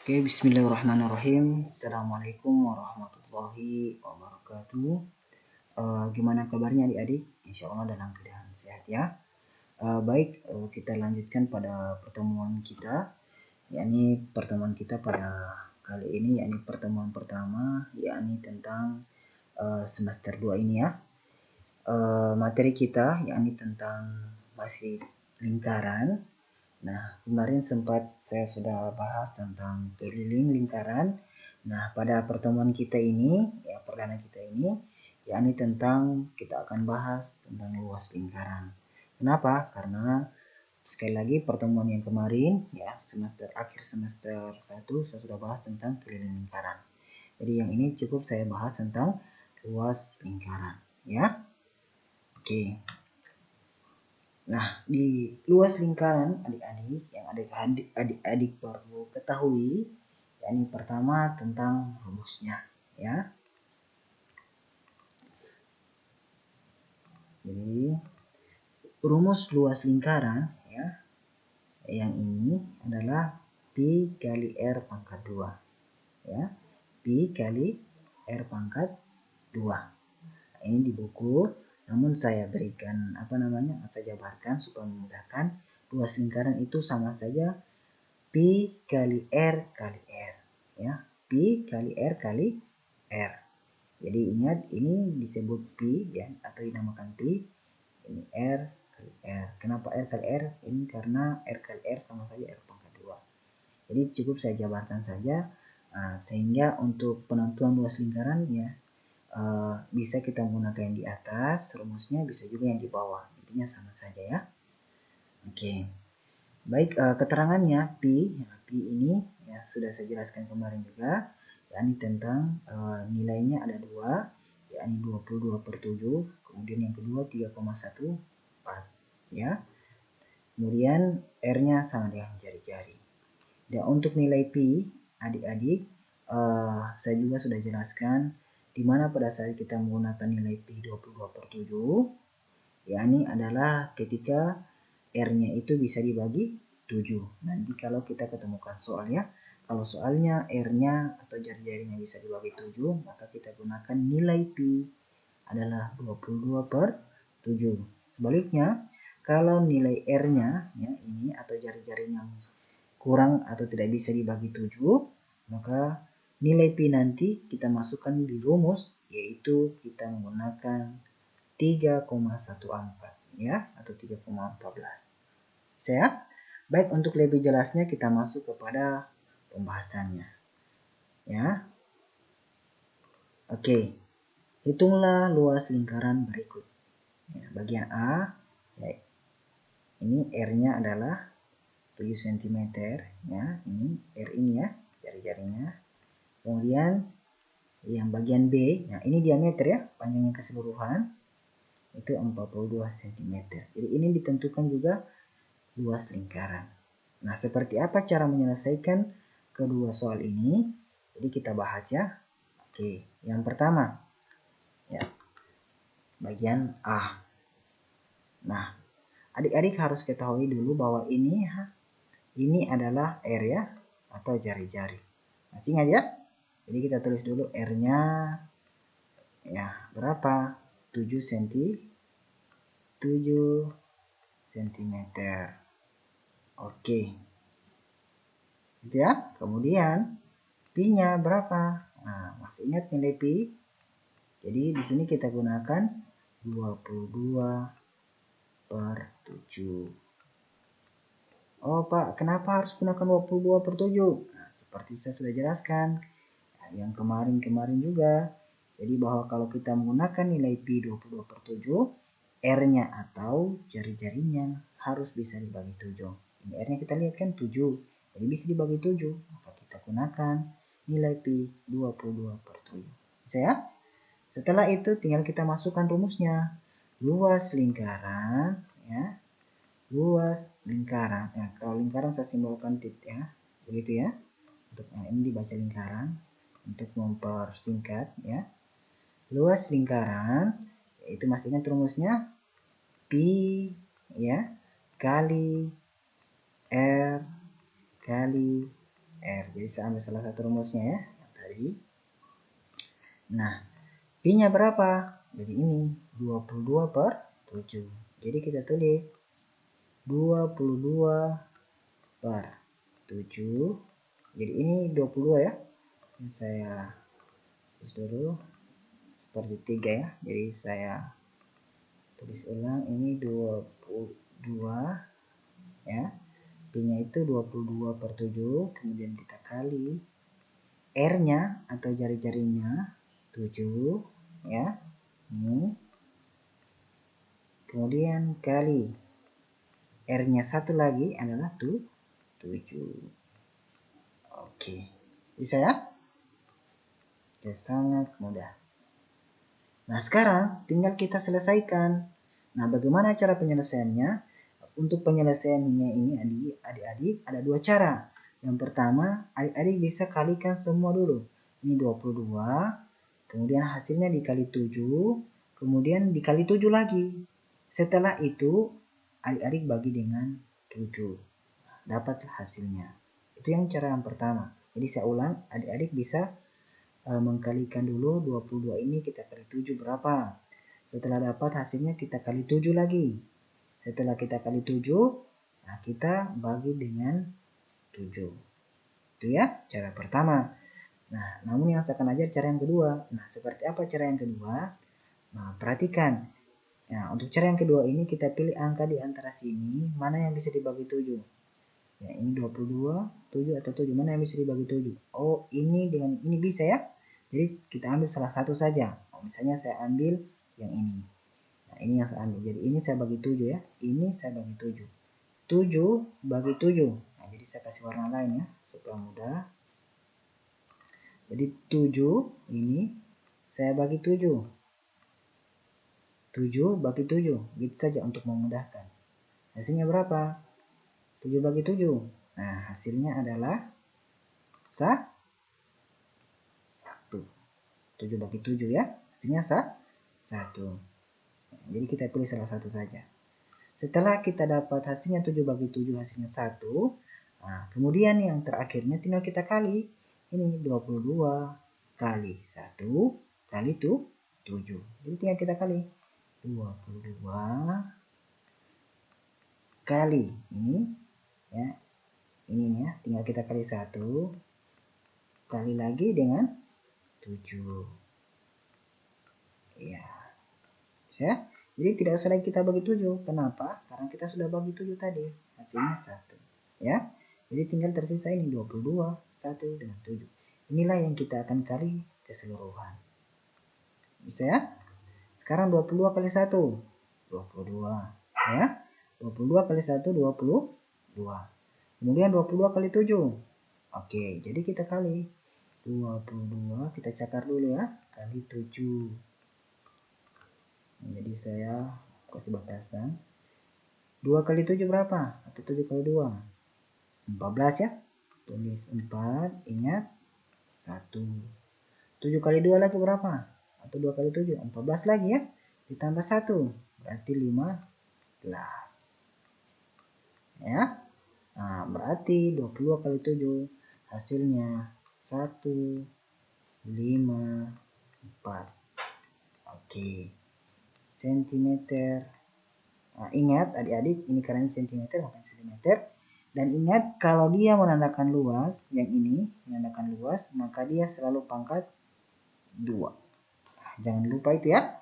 Oke, bismillahirrahmanirrahim. Assalamualaikum warahmatullahi wabarakatuh. Gimana kabarnya adik-adik? Insya Allah dalam keadaan sehat ya. Baik, kita lanjutkan pada pertemuan kita. Yakni pertemuan kita pada kali ini, yakni pertemuan pertama, yakni tentang semester 2 ini ya. Materi kita yakni tentang masih lingkaran. Nah, kemarin sempat saya sudah bahas tentang keliling lingkaran. Nah, pada pertemuan kita ini, ya perdana kita ini, yakni tentang kita akan bahas tentang luas lingkaran. Kenapa? Karena sekali lagi pertemuan yang kemarin, ya akhir semester 1 saya sudah bahas tentang keliling lingkaran. Jadi yang ini cukup saya bahas tentang luas lingkaran, ya. Oke. Nah, di luas lingkaran adik-adik yang adik-adik perlu ketahui, yakni pertama tentang rumusnya, ya. Jadi rumus luas lingkaran ya, yang ini adalah Pi kali R pangkat 2, ya. Pi kali R pangkat 2. Nah, ini di buku, namun saya berikan saya jabarkan supaya memudahkan. Luas lingkaran itu sama saja Pi kali R kali R, ya. Pi kali R kali R. Jadi ingat, ini disebut Pi ya, atau dinamakan Pi. Ini R kali R. Kenapa R kali R? Ini karena R kali R sama saja R pangkat 2. Jadi cukup saya jabarkan saja, sehingga untuk penentuan luas lingkaran ya, bisa kita menggunakan yang di atas rumusnya, bisa juga yang di bawah, intinya sama saja ya. Oke. Baik, keterangannya Pi ini ya sudah saya jelaskan kemarin juga, yakni tentang nilainya ada 2, yakni 22/7, kemudian yang kedua 3,14 ya. Kemudian R-nya sama dengan jari-jari. Dan untuk nilai Pi adik-adik, saya juga sudah jelaskan di mana pada saat kita menggunakan nilai Pi 22/7, yakni adalah ketika R-nya itu bisa dibagi 7. Nanti kalau kita ketemukan soalnya, kalau soalnya R-nya atau jari-jarinya bisa dibagi 7, maka kita gunakan nilai Pi adalah 22/7. Sebaliknya, kalau nilai R-nya ya ini atau jari-jarinya kurang atau tidak bisa dibagi 7, maka nilai Pi nanti kita masukkan di rumus, yaitu kita menggunakan 3,14 ya, atau 3,14. Sehat? Baik, untuk lebih jelasnya kita masuk kepada pembahasannya. Ya. Oke. Hitunglah luas lingkaran berikut. Ya, bagian A, ya, ini R-nya adalah 7 cm ya. Ini R ini ya, jari-jarinya. Kemudian yang bagian B, nah ini diameter ya, panjangnya keseluruhan itu 42 cm. Jadi ini ditentukan juga luas lingkaran. Nah, seperti apa cara menyelesaikan kedua soal ini? Jadi kita bahas ya. Oke, yang pertama ya, bagian A. Nah, adik-adik harus ketahui dulu bahwa ini adalah R ya, atau jari-jari. Masih ingat ya? Jadi kita tulis dulu R-nya ya berapa? 7 cm. Oke. Gitu ya. Kemudian Pi-nya berapa? Nah, masih ingat nilai Pi? Jadi di sini kita gunakan 22/7. Oh, Pak, kenapa harus gunakan 22/7? Nah, seperti saya sudah jelaskan yang kemarin juga. Jadi bahwa kalau kita menggunakan nilai Pi 22/7, R-nya atau jari-jarinya harus bisa dibagi 7. Ini R-nya kita lihat kan 7. Jadi bisa dibagi 7. Maka kita gunakan nilai Pi 22/7. Bisa ya? Setelah itu tinggal kita masukkan rumusnya. Luas lingkaran ya. Luas lingkaran. Ya, kalau lingkaran saya simbolkan titik ya. Begitu ya. Untuk ini dibaca lingkaran untuk mempersingkat ya. Luas lingkaran itu masih ingat rumusnya Pi ya kali R kali R. Jadi saya ambil salah satu rumusnya ya tadi. Nah, P-nya berapa? Jadi ini 22/7. Jadi kita tulis 22/7. Jadi ini 22 ya. Ini saya tulis dulu seperti 3 ya. Jadi saya tulis ulang, ini 22 ya. P-nya itu 22/7, kemudian kita kali R-nya atau jari-jarinya 7 ya. Ini. Kemudian kali R-nya satu lagi adalah 7. Oke. Bisa ya? Oke, sangat mudah. Nah, sekarang tinggal kita selesaikan. Nah, bagaimana cara penyelesaiannya? Untuk penyelesaiannya ini adik-adik ada dua cara. Yang pertama, adik-adik bisa kalikan semua dulu. Ini 22, kemudian hasilnya dikali 7, kemudian dikali 7 lagi. Setelah itu, adik-adik bagi dengan 7. Dapat hasilnya. Itu yang cara yang pertama. Jadi saya ulang, adik-adik bisa mengkalikan dulu 22 ini kita kali 7 berapa. Setelah dapat hasilnya kita kali 7 lagi. Setelah kita kali 7, nah kita bagi dengan 7. Itu ya cara pertama. Nah, namun yang saya akan ajar cara yang kedua. Nah, seperti apa cara yang kedua? Nah, perhatikan. Nah, untuk cara yang kedua ini kita pilih angka di antara sini, mana yang bisa dibagi 7. Ya, ini 22, 7 atau 7, mana yang bisa dibagi 7? Oh, ini dengan ini bisa ya. Jadi kita ambil salah satu saja. Misalnya saya ambil yang ini. Nah, ini yang saya ambil. Jadi ini saya bagi 7 ya. Ini saya bagi 7. 7 bagi 7. Nah, jadi saya kasih warna lain ya, supaya mudah. Jadi 7 ini saya bagi 7. 7 bagi 7. Gitu saja untuk memudahkan. Hasilnya berapa? 7 bagi 7. Nah, hasilnya adalah 1. 7 bagi 7 ya. Hasilnya 1. Jadi kita pilih salah satu saja. Setelah kita dapat hasilnya 7 bagi 7 hasilnya 1. Nah, kemudian yang terakhirnya tinggal kita kali. Ini 22 kali 1 kali 7. Jadi tinggal kita kali. 22 kali ini ya. Ini ya, tinggal kita kali 1 kali lagi dengan 7. Ya. Ya. Jadi tidak usah lagi kita bagi 7. Kenapa? Karena kita sudah bagi 7 tadi. Hasilnya 1. Ya. Jadi tinggal tersisa ini 22, 1 dengan 7. Inilah yang kita akan kali keseluruhan. Bisa ya? Sekarang 22 kali 1. 22. Ya. 22 kali 1, 22. Kemudian 22 kali 7. Oke, jadi kita kali. 22, kita cakar dulu ya. Kali 7. Jadi saya kasih batasan. 2 kali 7 berapa? Atau 7 kali 2? 14 ya. Tulis 4, ingat 1. 7 kali 2 lagi berapa? Atau 2 kali 7? 14 lagi ya. Ditambah 1, berarti 15. Ya. Nah, berarti 22 kali 7 hasilnya 1, 5, 4. Oke. Sentimeter. Nah, ingat adik-adik, ini karena sentimeter bukan sentimeter. Dan ingat kalau dia menandakan luas, yang ini menandakan luas, maka dia selalu pangkat 2. Nah, jangan lupa itu ya.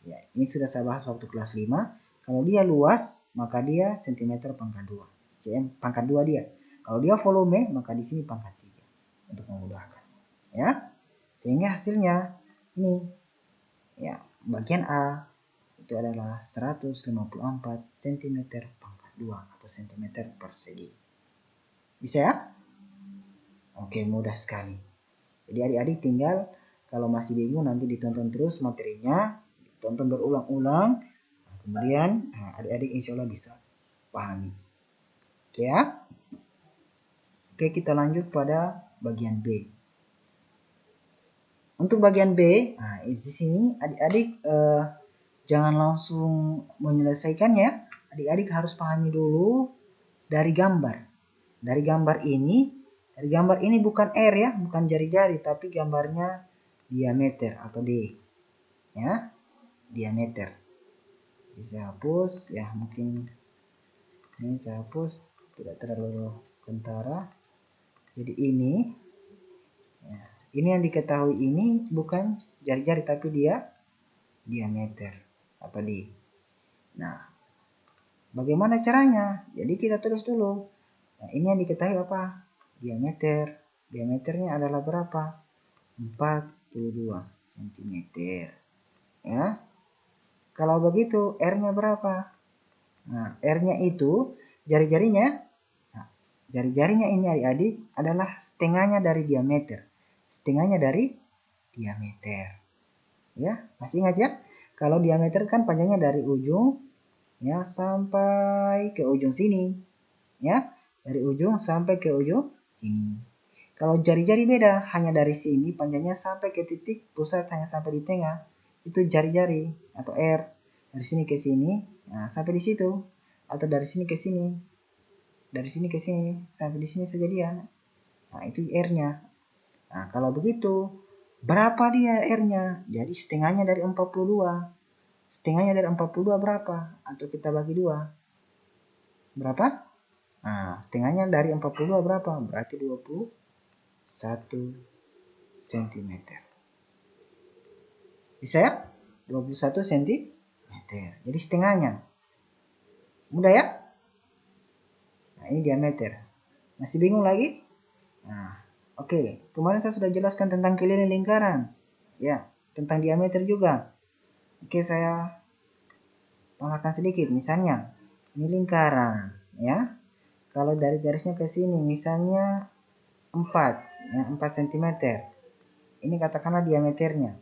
Ya, ini sudah saya bahas waktu kelas 5. Kalau dia luas, maka dia sentimeter pangkat 2. cm pangkat 2 dia. Kalau dia volume, maka di sini pangkat 3 untuk memudahkan. Ya. Sehingga hasilnya ini ya, bagian A itu adalah 154 cm pangkat 2 atau cm persegi. Bisa ya? Oke, mudah sekali. Jadi adik-adik tinggal kalau masih bingung nanti ditonton terus materinya, ditonton berulang-ulang. Nah, kemudian adik-adik insya Allah bisa pahami. Oke ya? Oke, kita lanjut pada bagian B. Untuk bagian B, nah di sini adik-adik jangan langsung menyelesaikannya. Adik-adik harus pahami dulu dari gambar. Dari gambar ini Dari gambar ini bukan R ya, bukan jari-jari, tapi gambarnya diameter atau D. Ya, diameter. Jadi saya hapus ya, mungkin ini saya hapus, tidak terlalu kentara. Jadi ini, ya, ini yang diketahui ini bukan jari-jari, tapi dia diameter atau D. Nah, bagaimana caranya? Jadi kita tulis dulu. Nah, ini yang diketahui apa? Diameter. Diameternya adalah berapa? 42 cm. Ya. Kalau begitu, R-nya berapa? Nah, R-nya itu jari-jarinya. Nah, jari-jarinya ini adik-adik adalah setengahnya dari diameter. Setengahnya dari diameter. Ya, masih ingat ya? Kalau diameter kan panjangnya dari ujung ya sampai ke ujung sini. Ya, dari ujung sampai ke ujung sini. Kalau jari-jari beda, hanya dari sini panjangnya sampai ke titik pusat hanya sampai di tengah. Itu jari-jari atau R. Dari sini ke sini, nah sampai di situ. Atau dari sini ke sini. Dari sini ke sini, sampai di sini saja dia. Nah, itu R-nya. Nah, kalau begitu, berapa dia R-nya? Jadi setengahnya dari 42. Setengahnya dari 42 berapa? Atau kita bagi 2. Berapa? Nah, setengahnya dari 42 berapa? Berarti 21 cm. Bisa ya? 21 cm. Jadi setengahnya. Mudah ya? Nah, ini diameter. Masih bingung lagi? Nah, oke. Kemarin saya sudah jelaskan tentang keliling lingkaran. Ya, tentang diameter juga. Oke, saya tambahkan sedikit. Misalnya, ini lingkaran, ya. Kalau dari garisnya ke sini, misalnya 4, ya, 4 cm. Ini katakanlah diameternya.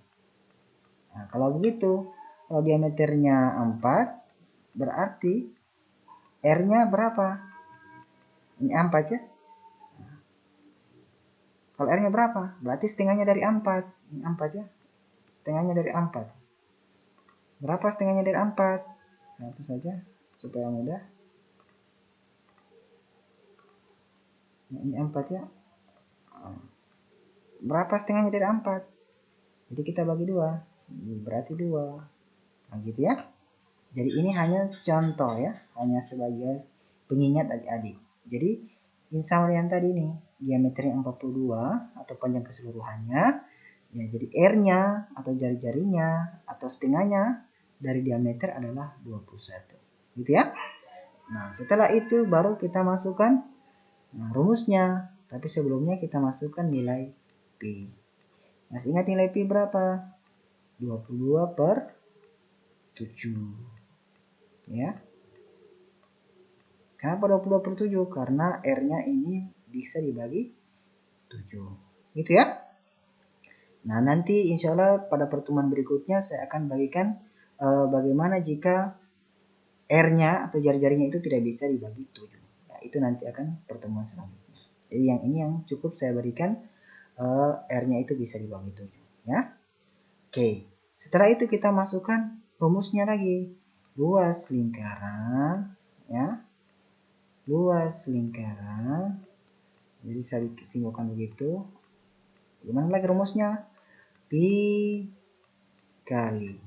Nah, kalau begitu, kalau diameternya 4, berarti R-nya berapa? Ini 4 ya. Kalau R-nya berapa? Berarti setengahnya dari 4. Ini 4 ya. Setengahnya dari 4. Berapa setengahnya dari 4? Satu saja supaya mudah. Nah, ini 4 ya. Berapa setengahnya dari 4? Jadi kita bagi 2. Berarti 2. Nah, gitu ya. Jadi ini hanya contoh ya. Hanya sebagai pengingat adik-adik. Jadi sama yang tadi nih. Diameternya 42 atau panjang keseluruhannya. Ya, jadi R-nya atau jari-jarinya atau setengahnya dari diameter adalah 21. Gitu ya. Nah, setelah itu baru kita masukkan rumusnya. Tapi sebelumnya kita masukkan nilai P. Masih ingat nilai P berapa? 22 per 7. Ya. Kenapa 22 per 7? Karena R-nya ini bisa dibagi 7. Gitu ya. Nah, nanti insya Allah pada pertemuan berikutnya saya akan bagikan bagaimana jika R-nya atau jari-jarinya itu tidak bisa dibagi 7. Nah, itu nanti akan pertemuan selanjutnya. Jadi yang ini yang cukup saya berikan R-nya itu bisa dibagi 7. Ya. Oke. Setelah itu kita masukkan rumusnya lagi. Luas lingkaran. Ya. Luas lingkaran. Jadi saya simpulkan begitu. Gimana lagi rumusnya? Pi kali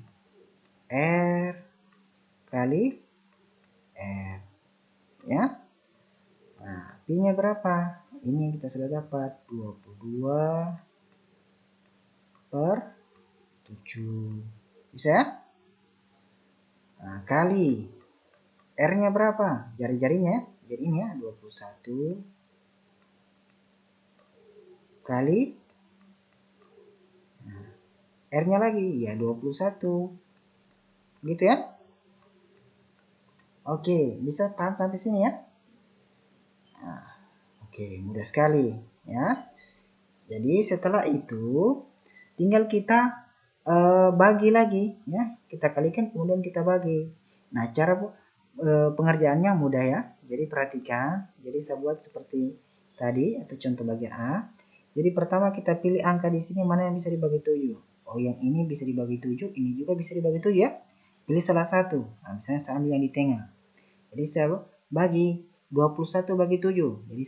R kali R. Ya. Nah, Pi-nya berapa? Ini yang kita sudah dapat 22 per 7. Bisa ya? Nah, kali R-nya berapa? Jari-jarinya. Jadi ini ya 21 kali R-nya lagi ya 21. Gitu ya? Oke, bisa paham sampai sini ya? Nah, oke, mudah sekali ya. Jadi setelah itu tinggal kita bagi lagi ya. Kita kalikan kemudian kita bagi. Nah, cara pengerjaannya mudah ya. Jadi perhatikan. Jadi saya buat seperti tadi atau contoh bagian A. Jadi pertama kita pilih angka di sini mana yang bisa dibagi 7. Oh, yang ini bisa dibagi 7, ini juga bisa dibagi 7 ya. Pilih salah satu. Nah, misalnya saya ambil yang di tengah. Jadi saya bagi 21 bagi 7. Jadi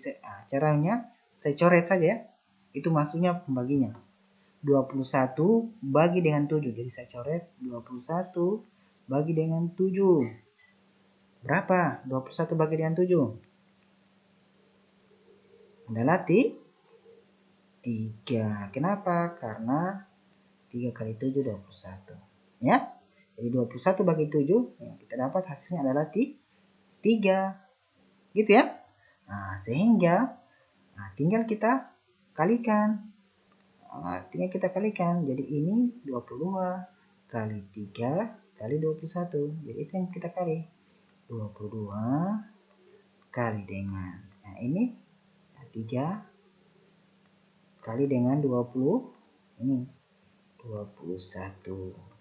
caranya saya coret saja ya. Itu maksudnya pembaginya. 21 bagi dengan 7. Jadi saya coret 21 bagi dengan 7. Berapa? 21 bagi dengan 7. Adalah 3. Kenapa? Karena 3 kali 7 21. Ya. Jadi 21 bagi 7, ya, kita dapat hasilnya adalah 3. Gitu ya. Nah, sehingga tinggal kita kalikan. Jadi ini 22 kali 3 kali 21. Jadi itu yang kita kali. 22 kali dengan. Nah, ini 3 kali dengan 20. Ini 21.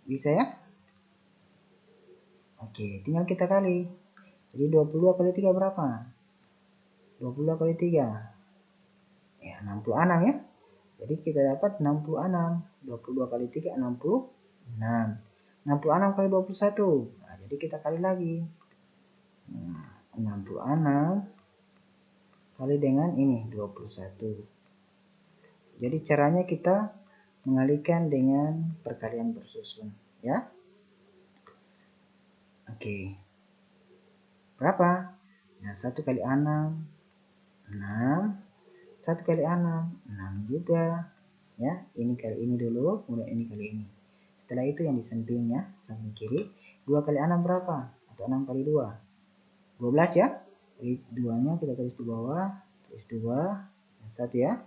Bisa ya? Oke, tinggal kita kali. Jadi 22 kali 3 berapa? 22 kali 3. Ya, 66 ya. Jadi kita dapat 66. 22 kali 3, 66. 66 kali 21. Nah, jadi kita kali lagi. 66 kali dengan ini, 21. Jadi caranya kita mengalihkan dengan perkalian bersusun. Ya. Oke. Berapa? Nah, 1 kali 6, 6. 1 kali 6, 6 juga. Ya, ini kali ini dulu, kemudian ini kali ini. Setelah itu yang di sampingnya, samping kiri, 2 kali 6 berapa? Atau 6 kali 2? 12 ya. Jadi 2-nya kita tulis di bawah, tulis 2, dan 1 ya.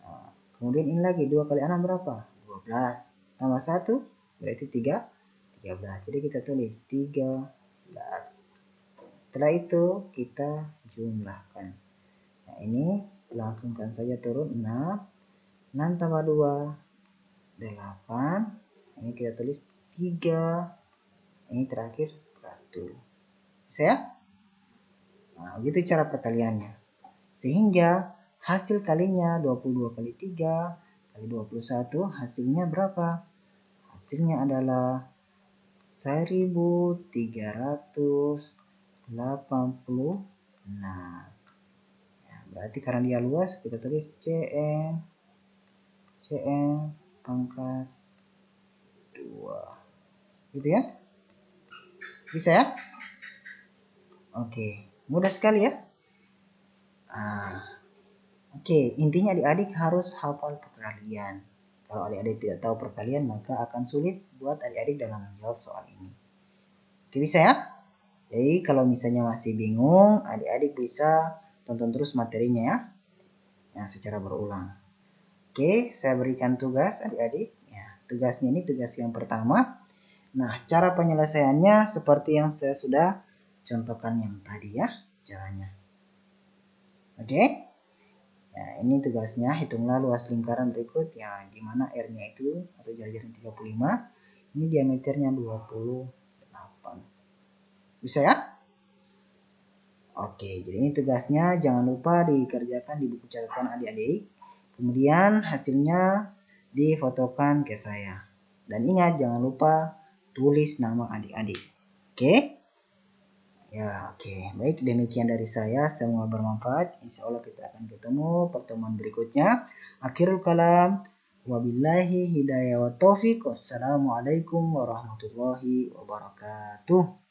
Nah, kemudian ini lagi, 2 kali 6 berapa? 12. Tambah 1, berarti 13. Jadi kita tulis 13. Setelah itu kita jumlahkan. Nah, ini langsungkan saja turun 6. 6 tambah 2, 8. Ini kita tulis 3. Ini terakhir 1. Bisa ya? Nah, begitu cara perkaliannya. Sehingga hasil kalinya 22 kali 3 kali 21 hasilnya berapa? Hasilnya adalah 1386. Ya, berarti karena dia luas kita tulis CM pangkat 2. Gitu ya? Bisa ya? Oke, mudah sekali ya. Oke, intinya adik-adik harus hafal perkalian. Kalau adik-adik tidak tahu perkalian, maka akan sulit buat adik-adik dalam menjawab soal ini. Oke, bisa ya? Jadi kalau misalnya masih bingung, adik-adik bisa tonton terus materinya ya. Yang secara berulang. Oke, saya berikan tugas adik-adik. Ya, tugasnya ini tugas yang pertama. Nah, cara penyelesaiannya seperti yang saya sudah contohkan yang tadi ya, caranya. Oke. Nah, ini tugasnya, hitunglah luas lingkaran berikut ya, di mana R-nya itu atau jari-jari 35, ini diameternya 28. Bisa ya? Oke, jadi ini tugasnya, jangan lupa dikerjakan di buku catatan adik-adik. Kemudian hasilnya difotokan ke saya. Dan ingat, jangan lupa tulis nama adik-adik. Oke? Ya, oke. Baik, demikian dari saya. Semoga bermanfaat. Insya Allah kita akan ketemu pertemuan berikutnya. Akhirul kalam. Wabillahi hidayah wa taufiq. Wassalamualaikum warahmatullahi wabarakatuh.